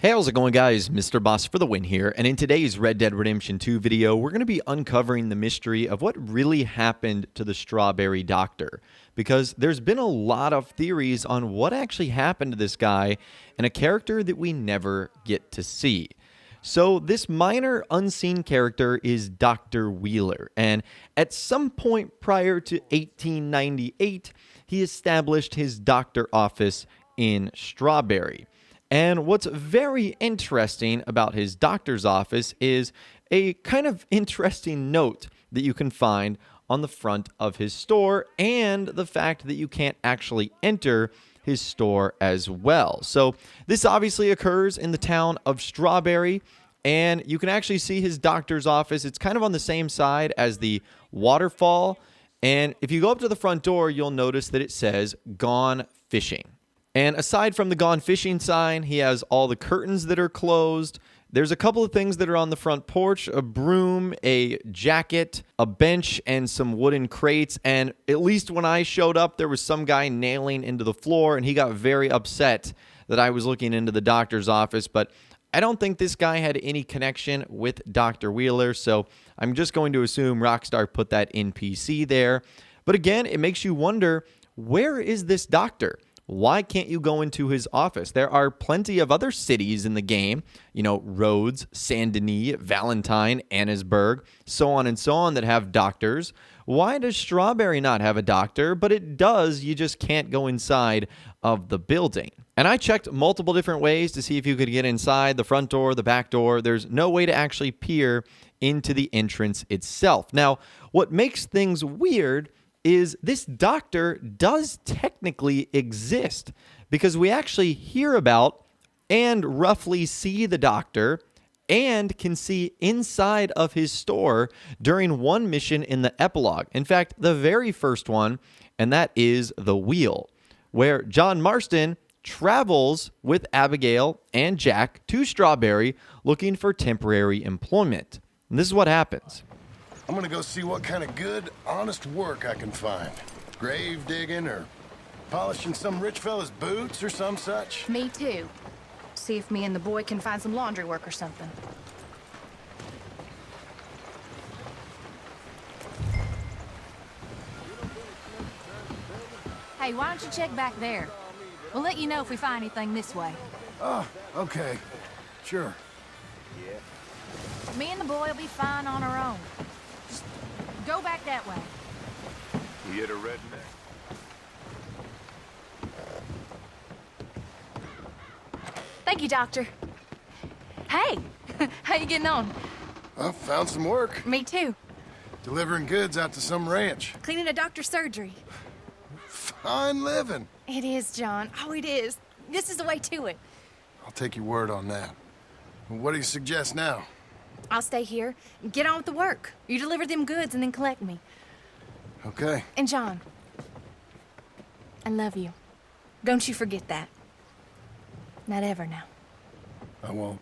Hey, how's it going, guys? Mr. Boss for the win here, and in today's Red Dead Redemption 2 video, we're going to be uncovering the mystery of what really happened to the Strawberry Doctor, because there's been a lot of theories on what actually happened to this guy and a character that we never get to see. So this minor unseen character is Dr. Wheeler, and at some point prior to 1898, he established his doctor office in Strawberry. And what's very interesting about his doctor's office is a kind of interesting note that you can find on the front of his store, and the fact that you can't actually enter his store as well. So this obviously occurs in the town of Strawberry, and you can actually see his doctor's office. It's kind of on the same side as the waterfall, and if you go up to the front door, you'll notice that it says "Gone Fishing." And aside from the "Gone Fishing" sign, he has all the curtains that are closed. There's a couple of things that are on the front porch: a broom, a jacket, a bench, and some wooden crates. And at least when I showed up, there was some guy nailing into the floor, and he got very upset that I was looking into the doctor's office. But I don't think this guy had any connection with Dr. Wheeler, so I'm just going to assume Rockstar put that NPC there. But again, it makes you wonder, where is this doctor? Why can't you go into his office? There are plenty of other cities in the game, Rhodes, Saint Denis, Valentine, Annesburg, so on, that have doctors. Why does Strawberry not have a doctor? But it does, you just can't go inside of the building. And I checked multiple different ways to see if you could get inside the front door, the back door. There's no way to actually peer into the entrance itself. Now, what makes things weird is this doctor does technically exist, because we actually hear about and roughly see the doctor and can see inside of his store during one mission in the epilogue. In fact, the very first one, and that is the Wheel, where John Marston travels with Abigail and Jack to Strawberry looking for temporary employment. And this is what happens. I'm gonna go see what kind of good, honest work I can find. Grave digging or polishing some rich fella's boots or some such. Me too. See if me and the boy can find some laundry work or something. Hey, why don't you check back there? We'll let you know if we find anything this way. Oh, okay. Sure. Me and the boy will be fine on our own. Just go back that way. You hit a redneck? Thank you, Doctor. Hey, how you getting on? I found some work. Me too. Delivering goods out to some ranch. Cleaning a doctor's surgery. Fine living. It is, John. Oh, it is. This is the way to it. I'll take your word on that. What do you suggest now? I'll stay here and get on with the work. You deliver them goods and then collect me. Okay. And John, I love you. Don't you forget that. Not ever now. I won't.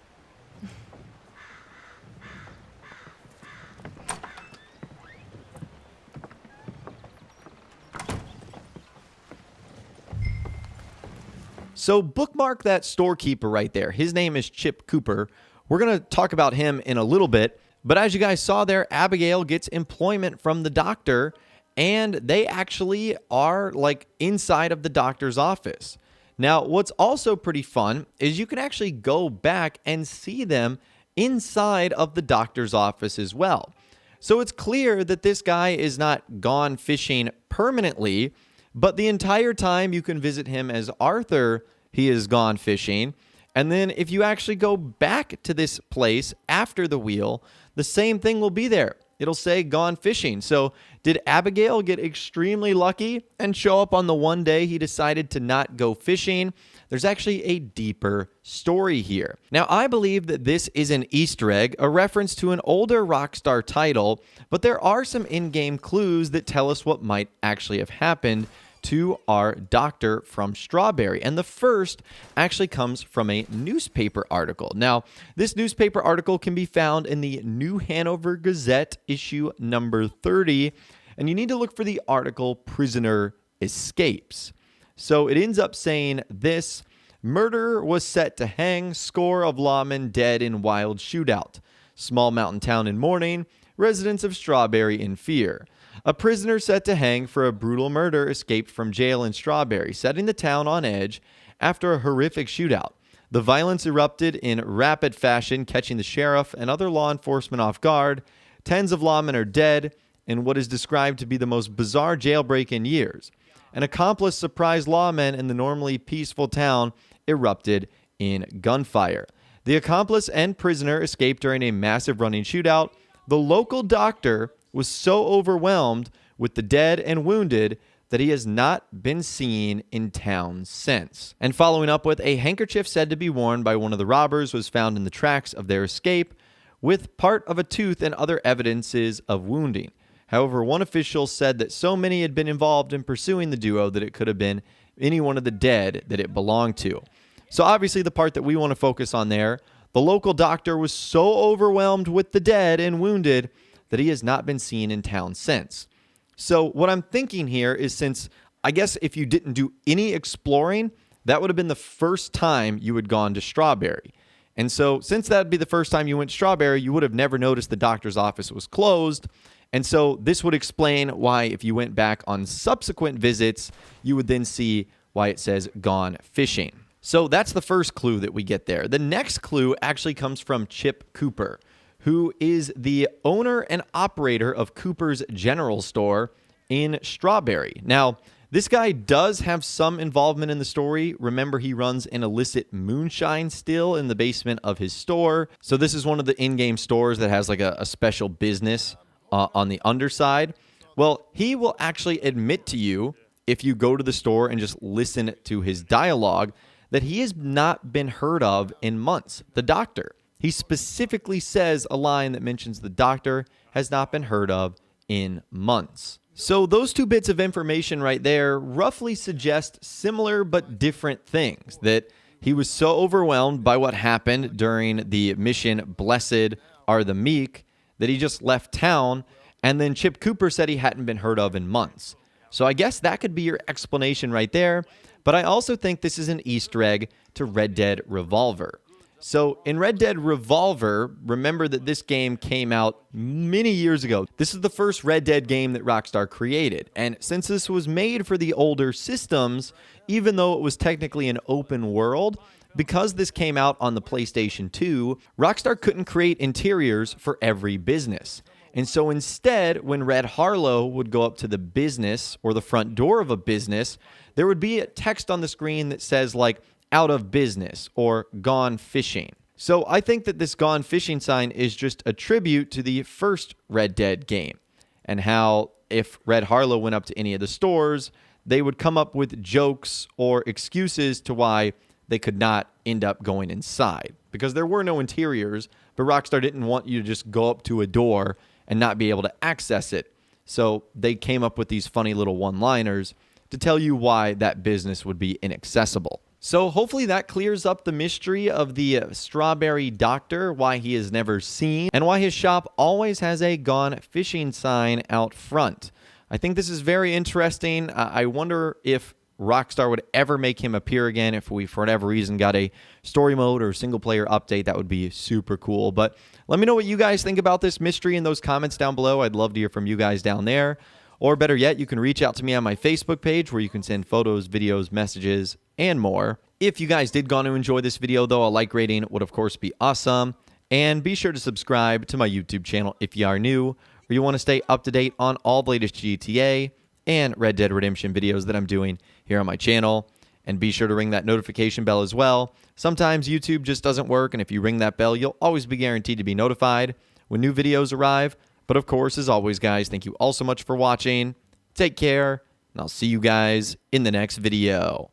So bookmark that storekeeper right there. His name is Chip Cooper. We're going to talk about him in a little bit, but as you guys saw there, Abigail gets employment from the doctor, and they actually are like inside of the doctor's office. Now, what's also pretty fun is you can actually go back and see them inside of the doctor's office as well. So it's clear that this guy is not gone fishing permanently, but the entire time you can visit him as Arthur, he is gone fishing. And then if you actually go back to this place after the Wheel, the same thing will be there. It'll say "Gone Fishing." So did Abigail get extremely lucky and show up on the one day he decided to not go fishing? There's actually a deeper story here. Now, I believe that this is an Easter egg, a reference to an older Rockstar title, but there are some in-game clues that tell us what might actually have happened to our doctor from Strawberry. And the first actually comes from a newspaper article. Now, this newspaper article can be found in the New Hanover Gazette, issue number 30, and you need to look for the article "Prisoner Escapes." So it ends up saying this: Murderer was set to hang score of lawmen dead in wild shootout. Small mountain town in mourning, residents of Strawberry in fear. A prisoner set to hang for a brutal murder escaped from jail in Strawberry, setting the town on edge after a horrific shootout. The violence erupted in rapid fashion, catching the sheriff and other law enforcement off guard. Tens of lawmen are dead in what is described to be the most bizarre jailbreak in years. An accomplice surprised lawmen in the normally peaceful town erupted in gunfire. The accomplice and prisoner escaped during a massive running shootout. The local doctor was so overwhelmed with the dead and wounded that he has not been seen in town since. And following up with, a handkerchief said to be worn by one of the robbers was found in the tracks of their escape, with part of a tooth and other evidences of wounding. However, one official said that so many had been involved in pursuing the duo that it could have been any one of the dead that it belonged to. So obviously the part that we want to focus on there, the local doctor was so overwhelmed with the dead and wounded that he has not been seen in town since. So what I'm thinking here is, since I guess if you didn't do any exploring, that would have been the first time you had gone to Strawberry. And so since that would be the first time you went to Strawberry, you would have never noticed the doctor's office was closed. And so this would explain why, if you went back on subsequent visits, you would then see why it says gone fishing. So that's the first clue that we get there. The next clue actually comes from Chip Cooper, who is the owner and operator of Cooper's General Store in Strawberry. Now, this guy does have some involvement in the story. Remember, he runs an illicit moonshine still in the basement of his store. So this is one of the in-game stores that has like a special business on the underside. Well, he will actually admit to you, if you go to the store and just listen to his dialogue, that he has not been heard of in months. The doctor. He specifically says a line that mentions the doctor has not been heard of in months. So those two bits of information right there roughly suggest similar but different things. That he was so overwhelmed by what happened during the mission Blessed Are the Meek that he just left town, and then Chip Cooper said he hadn't been heard of in months. So I guess that could be your explanation right there, but I also think this is an Easter egg to Red Dead Revolver. So in Red Dead Revolver, remember that this game came out many years ago. This is the first Red Dead game that Rockstar created, and since this was made for the older systems, even though it was technically an open world, because this came out on the PlayStation 2, Rockstar couldn't create interiors for every business. And so instead, when Red Harlow would go up to the business or the front door of a business, there would be a text on the screen that says like, out of business or gone fishing. So I think that this gone fishing sign is just a tribute to the first Red Dead game, and how if Red Harlow went up to any of the stores, they would come up with jokes or excuses to why they could not end up going inside, because there were no interiors, but Rockstar didn't want you to just go up to a door and not be able to access it. So they came up with these funny little one-liners to tell you why that business would be inaccessible. So hopefully that clears up the mystery of the Strawberry Doctor, why he is never seen, and why his shop always has a gone fishing sign out front. I think this is very interesting. I wonder if Rockstar would ever make him appear again. If we, for whatever reason, got a story mode or single player update, that would be super cool. But let me know what you guys think about this mystery in those comments down below. I'd love to hear from you guys down there. Or better yet, you can reach out to me on my Facebook page, where you can send photos, videos, messages, and more. If you guys did go to enjoy this video, though, a like rating would, of course, be awesome. And be sure to subscribe to my YouTube channel if you are new, or you want to stay up to date on all the latest GTA and Red Dead Redemption videos that I'm doing here on my channel. And be sure to ring that notification bell as well. Sometimes YouTube just doesn't work, and if you ring that bell, you'll always be guaranteed to be notified when new videos arrive. But of course, as always, guys, thank you all so much for watching. Take care, and I'll see you guys in the next video.